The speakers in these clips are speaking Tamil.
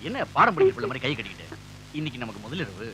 என்ன பாடம் படிக்கிற பிள்ளை மாதிரி கை கட்டிக்கிட்டு? இன்னைக்கு நமக்கு முதலிரவு.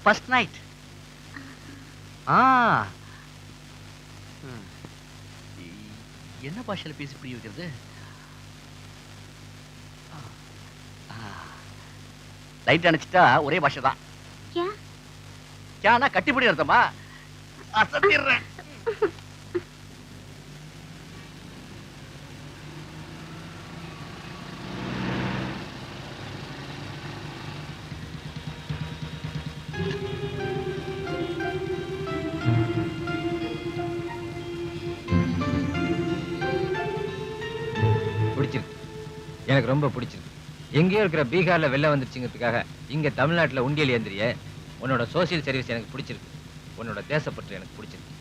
First night. என்ன பாஷையில பேசி புரிய வைக்கிறது? லைட் அணைச்சிட்டா ஒரே பாஷை தான். கேனா கட்டிப்படி அர்த்தமா? சத்திடுறேன். எனக்கு ரொம்ப பிடிச்சிருக்கு. எங்கேயோ இருக்கிற பீகார்ல வெள்ளம் வந்துருச்சுங்கிறதுக்காக இங்க தமிழ்நாட்டுல உண்டியல் ஏந்திரிய உன்னோட சோசியல் சர்வீஸ் எனக்கு பிடிச்சிருக்கு. உன்னோட தேசப்பற்று எனக்கு பிடிச்சிருக்கு.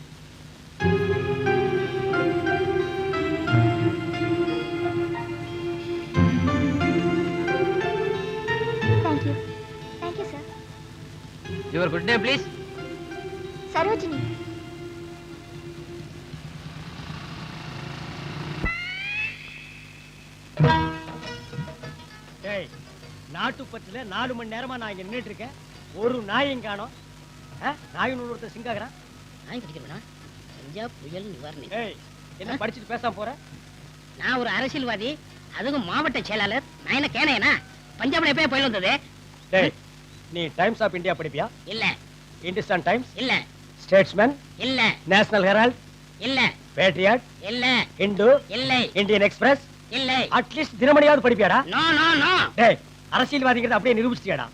Your good name, please. Sarojini. டேய், நாட்டுப்பத்துல 4 மணி நேரமா நான் இங்க நின்னுட்டு இருக்கேன். ஒரு நாயும் காணோம். நாயின் ஒருத்தர் சிங்காகறான். நாய் பிடிக்கிறவனா? பஞ்சாப் புயல் நிவாரணி. ஏய், என்ன படிச்சிட்டு பேசாம போற? நான் ஒரு அரசியல்வாதி, அதுவும் மாவட்ட செயலாளர். நான் என்ன கேனையனா? பஞ்சாப்ல எப்பயே புயல் வந்தது? டேய், நீ டைம்ஸ் ஆஃப் இந்தியா படிப்பியா? இல்ல. இந்துஸ்தான் டைம்ஸ்? இல்ல. ஸ்டேட்ஸ்மேன்? இல்ல. National Herald? இல்ல. பேட்ரியாட்? இல்ல. இந்து? இல்ல. Indian Express? இல்ல. அட்லீஸ்ட் தினமணியாவது படிப்பியாடா? No no no. டேய், அரசியல்வாதிங்கிறத அப்படியே நிரூபிச்சிட்டியாடா?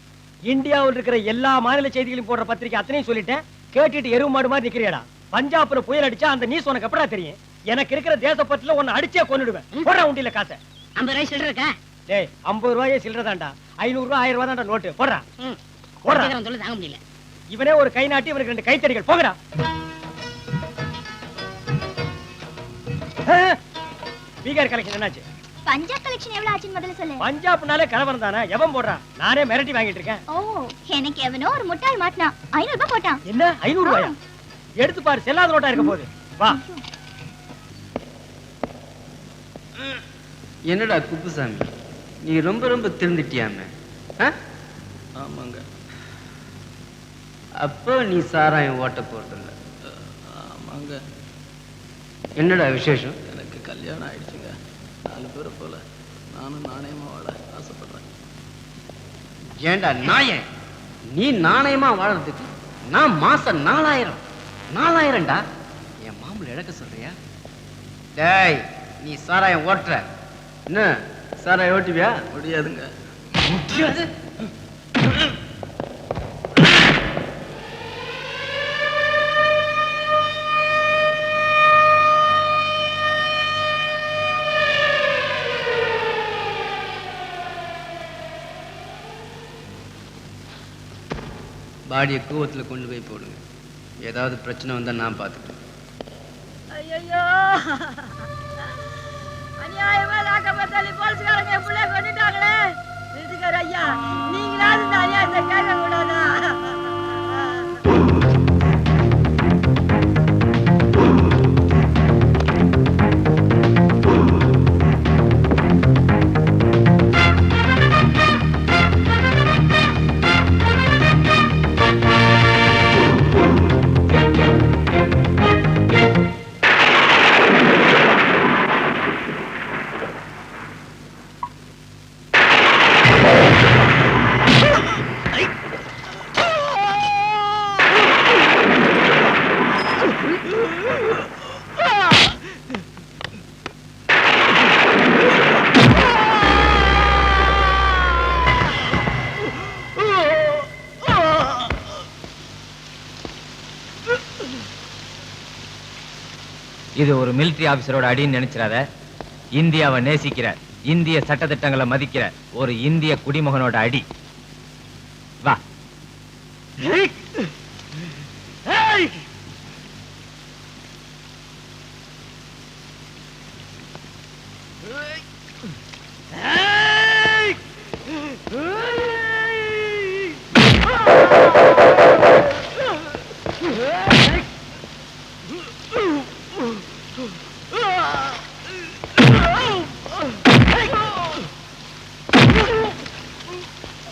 இந்தியாவில் இருக்கிற எல்லா மாநில செய்திகளையும் போடுற பத்திரிக்கை அத்தனையும் சொல்லிட்டேன். கேட்டுட்டு எருவு மாடு மாதிரி நிக்கிறியாடா? பஞ்சாப்ல புயல் அடிச்சா அந்த நியூஸ் உனக்கு எப்படா தெரியும்? எனக்கு இருக்கிற தேசப்பட்டுல உன்னை அடிச்சே கொன்னுடுவேன். போடா உண்டியில காசை. 50 ரூபாய் சில்லற இருக்கா? டேய், 50 ரூபாயே சில்லறதாண்டா. 500 ரூபாய் 1000 ரூபாய் தான்டா நோட்டு. போடா. போடா. சொல்ல தாங்க முடியல. இவனே ஒரு கை நாட்டி, இவனுக்கு 2 கைத்தடிகள். போங்கடா. பீகார் கலெக்ஷன் என்னாச்சு? பஞ்சாப் கலெக்ஷன் எவ்வளவு ஆச்சுன்னு முதல்ல சொல்லு. பஞ்சாப்னாலே கலவரம் தானே. எவன் போடுறான்? நானே மிரட்டி வாங்கிட்டு இருக்கேன். ஓ, எனக்கு எவனோ ஒரு முட்டாள் மாட்டினான். 500 ரூபாய் போட்டான். என்ன 500 ரூபாயா? எடுத்து பாரு, செல்லாத நோட்டா இருக்க போகுது. வா. என்னடா குப்புசாமி, நீ ரொம்ப ரொம்ப திருந்திட்டியாமே? ஆமாங்க. அப்போ நீ சாராயம் ஓட்ட போறதில்ல? ஆமாங்க. என்னடா விசேஷம்? எனக்கு கல்யாணம் ஆயிடுச்சுங்க. 4 பேரை போல நானும் நாணயமா வாழ ஆசைப்படுறேன். ஏண்டா நாயே, நீ நாணயமா வாழறதுக்கு நான் மாசம் 4000 என் மாமூல் இழக்க சொல்றியா? டேய், நீ சாராயம் ஓட்டுற? என்ன சாராயம் ஓட்டுவியா? முடியாதுங்க. முடியாது. பாடியை கூவத்தில் கொண்டு போய் போடுங்க. ஏதாவது பிரச்சனை வந்தா நான் பார்த்துட்டேன். ஐயோ, அநியாயமா லாக்கப்பட்டாலி போலீஸ்காரங்க என் பிள்ளை கொண்டுட்டாங்களே. வீட்டுக்கார ஐயா, நீங்களாவது இந்த அநியாயத்தை கேட்க கூடாதா? இது ஒரு மிலிட்டரி ஆபீசரோட அடின்னு நினைச்சிடாத. இந்தியாவை நேசிக்கிற, இந்திய சட்டத்திட்டங்களை மதிக்கிற ஒரு இந்திய குடிமகனோட அடி. வா.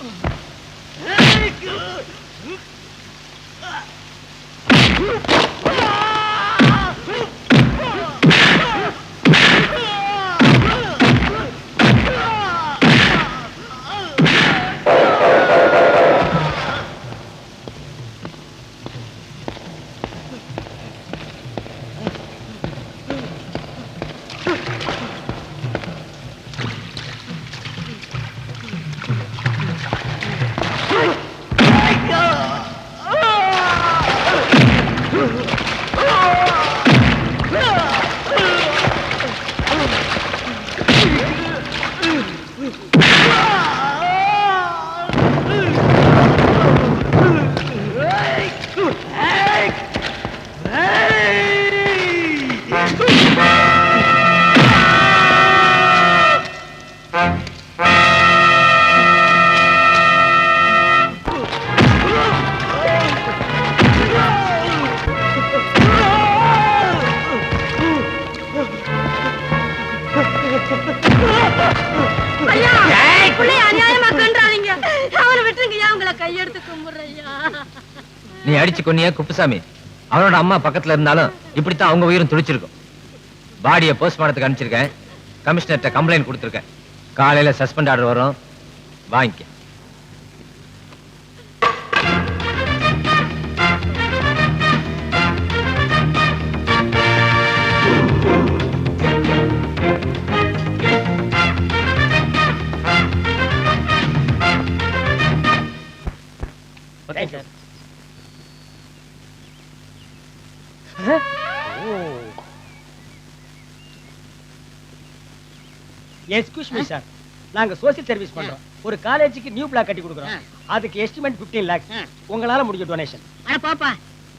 நீ அடிச்சு கொன்னிய குப்புசாமி, அவனோட அம்மா பக்கத்துல இருந்தாலும் இப்படித்தான் அவங்க உயிரும் துடிச்சிருக்கும். பாடியை போஸ்ட்மார்ட்டத்துக்கு அனுப்பிச்சிருக்கேன். கமிஷனர்கிட்ட கம்ப்ளைண்ட் கொடுத்துருக்கேன். காலையில சஸ்பெண்ட் ஆர்டர் வரும், வாங்கிக்க. எக்ஸ்கியூஸ் மீ சார், நாங்க சோசியல் சர்வீஸ் பண்றோம். ஒரு காலேஜுக்கு நியூ பிளாக் கட்டி கொடுக்குறோம். அதுக்கு எஸ்டிமேட் 15 lakhs. உங்களால முடிஞ்ச டொனேஷன். அட பாப்பா,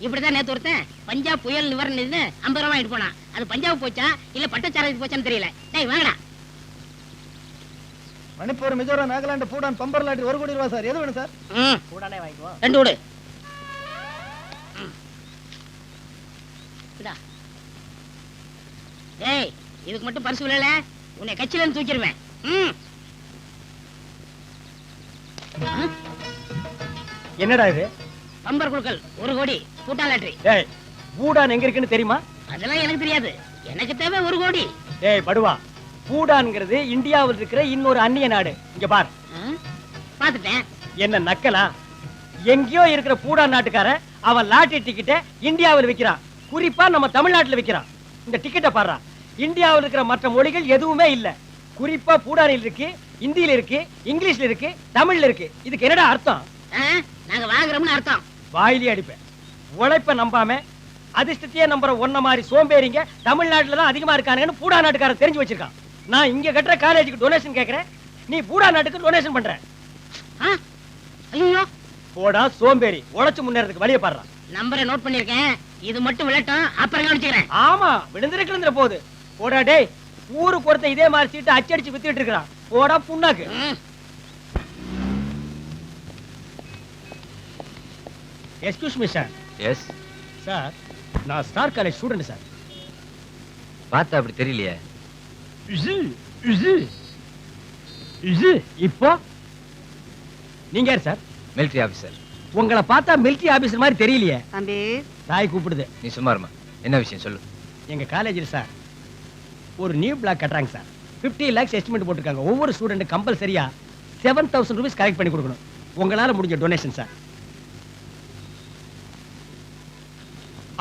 இப்படிதான் நேத்து ஒருத்தன் பஞ்சாப் புயல் நிவாரண நிதினு 50 ரூபாய் வாங்கிட்டு போனான். அது பஞ்சாப் போச்சா இல்ல பட்டச்சாரத்துக்கு போச்சான்னு தெரியல. டேய் வாங்கடா. மணிப்பூர், மிசோரம், நாகாலாந்து, பூடான், பம்பர் லாட்டரி 1 கோடி ரூபாய் சார். எது வேணும் சார்? கூடானே வாங்கிக்குவோம். 2 கொடு. டேய், இதுக்கு மட்டும் பரிசு விழல, உன்னை கட்சியில இருந்து தூக்கிடுவேன். என்னடா இது? பம்பர் குழுக்கள் 1 கோடி, பூட்டான் லாட்டரி. டேய், பூடான் எங்க இருக்குன்னு தெரியுமா? அதெல்லாம் எனக்கு தெரியாது. எனக்கு தேவை 1 கோடி. டேய் படுவா, பூடான்ங்கிறது இந்தியாவில் இருக்கிற இன்னொரு அந்நிய நாடு. இங்க பார். பாத்துட்டேன். என்ன நக்கலா? எங்கேயோ இருக்கிற பூடான் நாட்டுக்காரன் அவன் லாட்டரி டிக்கெட்டை இந்தியாவில் விற்கிறான். குறிப்பா நம்ம தமிழ்நாட்டுல விற்கிறான். இந்த டிக்கெட்டை பாரு. இந்தியாவில் இருக்கிற மற்ற மொழிகள் எதுவுமே இல்ல. குறிப்பா பூடானில் இருக்கு, இந்தியில இருக்கு, இங்கிலீஷ்ல இருக்கு, தமிழ்ல இருக்கு. இதுக்கு என்னடா அர்த்தம்? நாங்க வாங்குறோம்னு அர்த்தம். வாயிலே அடிப்பேன். உழைப்ப நம்பாம அதிர்ஷ்டத்தையே நம்புற ஒன்ன மாதிரி சோம்பேறிங்க தமிழ்நாட்டுல தான் அதிகமா இருக்கானுன்னு பூடா நாட்டுக்காரன் தெரிஞ்சு வச்சிருக்கான். நான் இங்க கட்டுற காலேஜுக்கு டொனேஷன் கேக்குறேன், நீ பூடா நாட்டுக்கு டொனேஷன் பண்ற. ஐயோ, போடா சோம்பேறி, உழைச்சு முன்னேறதுக்கு வழியை பாடுறான். நம்பரை நோட் பண்ணிருக்கேன். இது மட்டும் விளட்டும், அப்புறம் கவனிச்சுக்கிறேன். ஆமா, விழுந்திருக்கிற போது. போடா டேய், ஊருக்கு ஒருத்த இதே மாதிரி சீட்டு அச்சடிச்சு வித்துட்டு இருக்கிறான். போடா புண்ணாக்கு. Excuse me sir. Yes sir, நான் ஸ்டார் காலேஜ் ஸ்டூடெண்ட் சார். பார்த்தா அப்படி தெரியலையே. இப்போ நீங்க யார் சார்? Military officer. உங்களை பார்த்தா மிலிட்டரி ஆபீசர் மாதிரி தெரியலையே. தம்பி, தாய் கூப்பிடுது. நீ சும்மா இருமா. என்ன விஷயம் சொல்லு. எங்க காலேஜில் சார் ஒரு நியூ பிளாக் கட்டுறாங்க சார். 50 lakhs எஸ்டிமேட் போட்டிருக்காங்க. ஒவ்வொரு ஸ்டூடெண்ட் கம்பல்சரியா 7000 rupees கலெக்ட் பண்ணி கொடுக்கணும். உங்களால முடிஞ்ச டொனேஷன் சார்.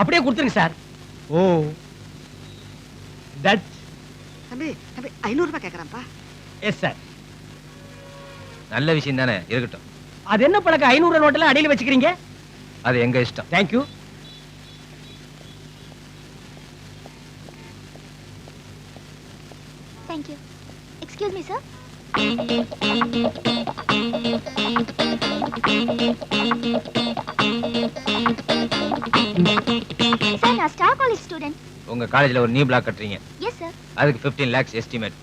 அப்படியே கொடுத்துருங்க சார். O that. தம்பி 500 ரூபாய் கேக்குறான்ப்பா. Yes sir. நல்ல விஷயம் தானே, இருக்கட்டும். அது என்ன பழக்கம்? 500 நோட்டில் அடியில் வச்சுக்கிறீங்க? அது எங்க இஷ்டம். Thank you. Thank you. Excuse me sir. Sir, நான் ஸ்டார் காலேஜ் ஸ்டூடெண்ட். உங்க காலேஜ்ல ஒரு நியூ பிளாக் கட்டுறீங்க. Yes sir. அதுக்கு 15 lakhs எஸ்டிமேட்.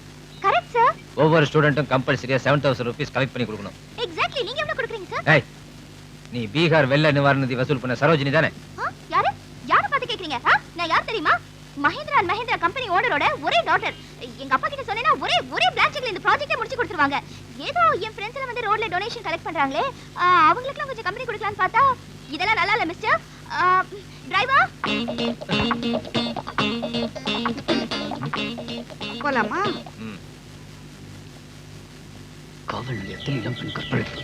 Correct sir. ஒவ்வொரு ஸ்டூடெண்ட்டும் கம்பல்சரியா 7000 rupees கலெக்ட் பண்ணி கொடுக்கணும். எக்ஸாக்ட்லி. நீங்க எவ்வளவு கொடுக்குறீங்க சார்? ஏய், நீ பீகார் வெள்ள நிவாரண நிதி வசூல் பண்ண சரோஜினி தானே? யாரு யார பார்த்து கேக்குறீங்க? நான் யார் தெரியுமா? மஹிந்திரா அண்ட் மஹிந்திரா கம்பெனி ஓனரோட ஒரே டாட்டர். எங்க அப்பா கிட்ட சொன்னேன்னா ஒரே பிளான்ச்சிங்ல இந்த ப்ராஜெக்ட்டை முடிச்சு கொடுத்துருவாங்க. ஏதோ என் ஃப்ரெண்ட்ஸ் எல்லாம் வந்து ரோட்ல டொனேஷன் கலெக்ட் பண்றாங்களே, அவங்களுக்குலாம் கொஞ்சம் கம்பெனி கொடுக்கலாம்னு பார்த்தா இதெல்லாம் நல்லா இல்ல மிஸ்டர். டிரைவர் போலாமா? காவல் எத்தனை இளம் பெண் கற்பழிப்பு.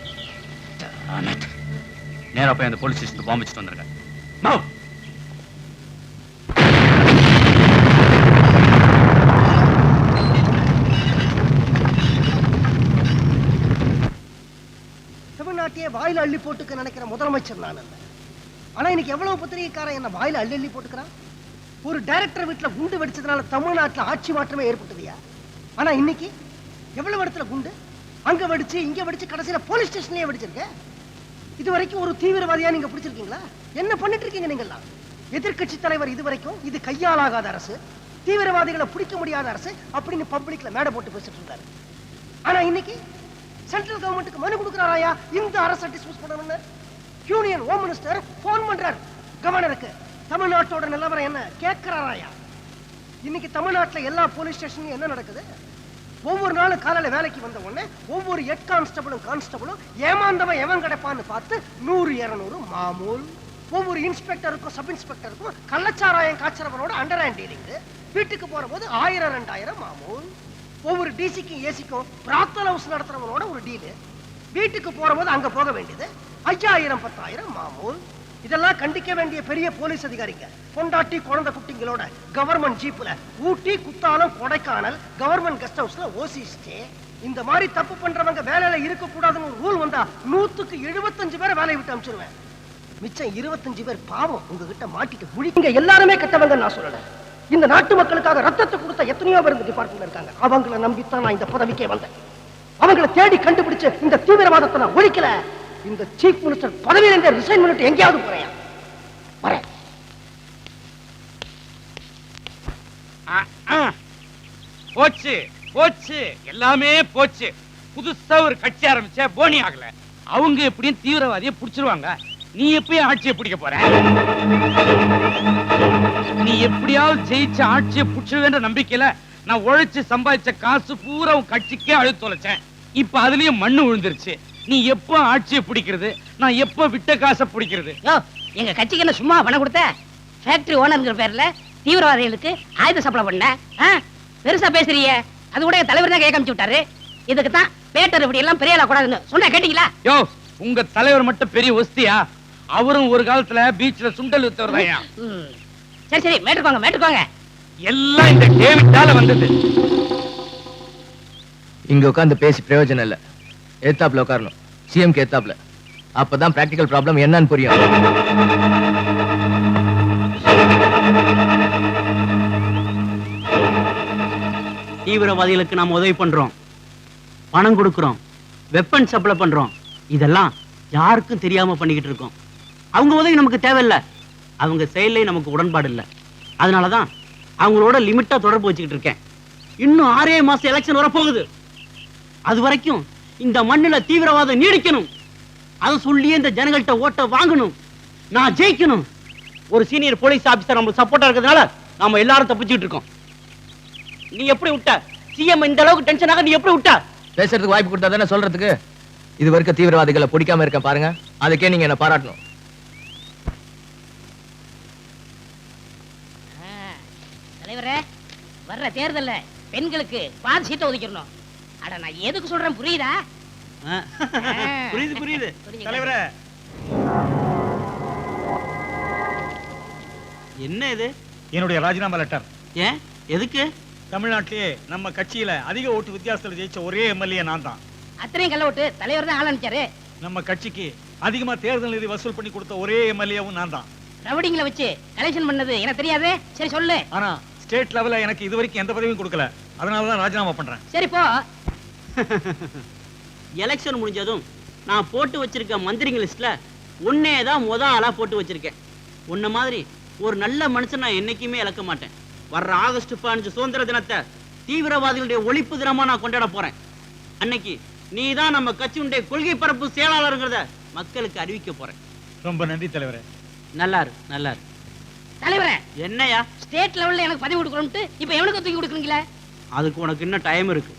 நேரா போய் அந்த போலீஸ் ஸ்டேஷன் பாம்பு வச்சுட்டு வந்துருங்க. தமிழ்நாட்டையே வாயில அள்ளி போட்டுக்க நினைக்கிற முதலமைச்சர் நான் அல்ல. ஆனா இன்னைக்கு எவ்வளவு பத்திரிகைக்காரன் என்ன வாயில அள்ளி அள்ளி போட்டுக்கிறான். ஒரு டைரக்டர் வீட்டுல குண்டு வெடிச்சதுனால தமிழ்நாட்டுல ஆட்சி மாற்றமே ஏற்பட்டதுயா. ஆனா இன்னைக்கு எவ்வளவு இடத்துல குண்டு அங்க வெடிச்சு இங்க வெடிச்சு கடைசியில போலீஸ் ஸ்டேஷன்லயே வெடிச்சிருக்க. இது வரைக்கும் ஒரு தீவிரவாதியா நீங்க பிடிச்சிருக்கீங்களா? என்ன பண்ணிட்டு இருக்கீங்க நீங்க எல்லாம்? எதிர்க்கட்சி தலைவர் இது வரைக்கும் இது கையாளாகாத அரசு, தீவிரவாதிகளை பிடிக்க முடியாத அரசு அப்படின்னு பப்ளிக்ல மேடை போட்டு பேசிட்டு இருந்தாரு. ஆனா இன்னைக்கு சென்ட்ரல் கவர்மெண்ட்டுக்கு மனு கொடுக்கறாராயா இந்த அரசை டிஸ்மிஸ் பண்ணணும்னு. யூனியன் ஹோம் மினிஸ்டர் போன் பண்றார் கவர்னருக்கு. தமிழ்நாட்டோட நிலவரம் என்ன கேட்கிறாராயா. இன்னைக்கு தமிழ்நாட்டுல எல்லா போலீஸ் ஸ்டேஷன்லயும் என்ன நடக்குது? ஒவ்வொரு நாளும் காலையில வேலைக்கு வந்த உடனே ஒவ்வொரு ஹெட் கான்ஸ்டபிளும் ஏமாந்தவன் எவன் கிடைப்பான்னு பார்த்து 100-200 மாமூல். ஒவ்வொரு இன்ஸ்பெக்டருக்கும் சப் இன்ஸ்பெக்டருக்கும் கள்ளச்சாராயம் காய்ச்சறவனோட அண்டர் ஹேண்ட் டீலிங். வீட்டுக்கு போற போது 1000-2000 மாமூல். ஒவ்வொரு டிசிக்கும் ஏசிக்கும் பிரார்த்தனை ஹவுஸ் நடத்துறவனோட ஒரு டீலு. வீட்டுக்கு போற போது அங்க போக வேண்டியது 5000-10,000 மாமூல். இதெல்லாம் கண்டிக்க வேண்டிய பெரிய போலீஸ் அதிகாரிங்க பொண்டாட்டி குழந்தை குட்டிங்களோட கவர்மெண்ட் ஜீப்ல ஊட்டி குத்தாலம் கொடைக்கானல் கவர்மெண்ட் கெஸ்ட் ஹவுஸ்ல ஓசி ஸ்டே. இந்த மாதிரி தப்பு பண்றவங்க வேலையில இருக்க கூடாதுன்னு ஒரு ரூல் வந்தா 100க்கு 75 பேரை வேலையை விட்டு அனுப்பிச்சிருவேன். மிச்சம் 25 பேர் பாவம் உங்ககிட்ட மாட்டிட்டு முழிங்க. எல்லாருமே கெட்டவங்க நான் சொல்லல. இந்த நாட்டு மக்களுக்காக ரத்தத்தை கொடுத்த எத்தனையோ பேர் இந்த டிபார்ட்மெண்ட்ல இருக்காங்க. அவங்கள நம்பித்தான் நான் இந்த பதவிக்கே வந்தேன். அவங்கள தேடி கண்டுபிடிச்சு இந்த தீவிரவாதத்தை நான் ஒழிக்கல. இந்த சீஃப் மினிஸ்டர் பதவியிலிருந்து ரிசைன் பண்ணிட்டு எங்கேயாவது போறேன். வரேன். போச்சு போச்சு, எல்லாமே போச்சு. புதுசா ஒரு கட்சி ஆரம்பிச்ச போனி ஆகல. அவங்க எப்படியும் தீவிரவாதியை புடிச்சிருவாங்க. நீ எப்பயும் ஆட்சியை பிடிக்க போற. நீ எப்படியாவது ஜெயிச்ச ஆட்சியை புடிச்சிருவேன்ற நம்பிக்கையில நான் உழைச்சு சம்பாதிச்ச காசு பூரா உன் கட்சிக்கே அழுத்து தொலைச்சேன். இப்ப அதுலயும் மண்ணு விழுந்துருச்சு. நீ எப்ப ஆட்சியை பிடிக்கிறது? நான் எப்ப விட்ட காசை பிடிக்கிறது? எங்க கட்சிக்கு என்ன சும்மா பணம் கொடுத்த? ஃபேக்டரி ஓனர்ங்கிற பேர்ல தீவிரவாதிகளுக்கு ஆயுத சப்ளை பண்ண பெருசா பேசுறீங்க. அது கூட தலைவர் தான் கேட்க அனுப்பிச்சு விட்டாரு. இதுக்கு தான் பேட்டர் இப்படி எல்லாம் பெரிய கூடாதுன்னு சொன்னா கேட்டீங்களா? யோ, உங்க தலைவர் மட்டும் பெரிய ஒஸ்தியா? அவரும் ஒரு காலத்துல பீச்ல சுண்டல் வித்தவர் தான். சரி சரி, மேட்டுக்கோங்க. எல்லாம் இந்த டேவிட்டால வந்தது. இங்க உட்காந்து பேசி பிரயோஜனம் இல்ல. ஏத்தாப்ல உட்காரணும். சிஎம் ஏத்தாப்ல. அப்பதான் பிராக்டிகல் ப்ராப்ளம் என்னன்னு புரியும். தீவிரவாதிகளுக்கு நாம் உதவி பண்றோம், பணம் கொடுக்கிறோம், வெப்பன் சப்ளை பண்றோம். இதெல்லாம் யாருக்கும் தெரியாம பண்ணிக்கிட்டு இருக்கோம். அவங்க உதவி நமக்கு தேவையில்லை. அவங்க செயலே நமக்கு உடன்பாடு இல்லை. அதனாலதான் அவங்களோட லிமிட்டா தொடர்பு வச்சுக்கிட்டு இருக்கேன். இன்னும் 6 மாசம் எலெக்ஷன் வரப்போகுது. அது வரைக்கும் இந்த மண்ணில தீவிரவாதம் நீடிக்கணும். அதை சொல்லியே இந்த ஜனங்கள்கிட்ட ஓட்ட வாங்கணும். நான் ஜெயிக்கணும். ஒரு சீனியர் போலீஸ் ஆபீசர் நம்மளுக்கு சப்போர்ட்டா இருக்கிறதுனால நாம எல்லாரும் தப்பிச்சுட்டு இருக்கோம். நீ எப்படி விட்ட? சிஎம் இந்த அளவுக்கு டென்ஷன் ஆக நீ எப்படி விட்ட? பேசுறதுக்கு வாய்ப்பு கொடுத்தா தானே சொல்றதுக்கு. இது வரைக்கும் தீவிரவாதிகளை பிடிக்காம இருக்க பாருங்க. அதுக்கே நீங்க என்ன பாராட்டணும். தலைவரே, வர்ற தேர்தல்ல பெண்களுக்கு பாதி சீட்டை ஒதுக்கிடணும். அட நான் எதுக்கு சொல்றேன் புரியுதா? புரியுது தலைவரே, என்ன இது? என்னுடைய ராஜினாமா லெட்டர். ஏன், எதுக்கு? தமிழ்நாட்டிலேயே நம்ம கட்சியில அதிக ஓட்டு வித்தியாசத்துல ஜெயிச்ச ஒரே எம்எல்ஏ நான் தான். அத்தனையும் கள்ள ஓட்டு தலைவர் தான் ஆள் அனுப்பிச்சாரு. நம்ம கட்சிக்கு அதிகமா தேர்தல் நிதி வசூல் பண்ணி கொடுத்த ஒரே எம்எல்ஏவும் நான் தான். ரவுடிங்களை வச்சு கலெக்ஷன் பண்ணது எனக்கு தெரியாது. சரி சொல்லு. ஆனா ஸ்டேட் லெவல்ல எனக்கு இது வரைக்கும் எந்த பதவியும் கொடுக்கல. அதனாலதான் ராஜினாமா பண்றேன். சரி போ. எலெக்ஷன் முடிஞ்சதும் நான் போட்டு வச்சிருக்க மந்திரிங்க லிஸ்ட்ல உன்னே தான் முத ஆளா போட்டு வச்சிருக்கேன். உன்ன மாதிரி ஒரு நல்ல மனுஷன் நான் என்னைக்குமே இழக்க மாட்டேன். வர்ற ஆகஸ்ட் 15 சுதந்திர தினத்தை தீவிரவாதிகளுடைய ஒழிப்பு தினமா நான் கொண்டாட போறேன். அன்னைக்கு நீ தான் நம்ம கட்சியுடைய கொள்கை பரப்பு செயலாளருங்கிறத மக்களுக்கு அறிவிக்க போறேன். ரொம்ப நன்றி தலைவரே. நல்லாரு நல்லாரு. தலைவரே, என்னையா ஸ்டேட் லெவல்ல எனக்கு பதவி கொடுக்கணும்ட்டு இப்ப எவனுக்கு தூக்கி கொடுக்குறீங்களா? அதுக்கு உனக்கு இன்னும் டைம் இருக்கு.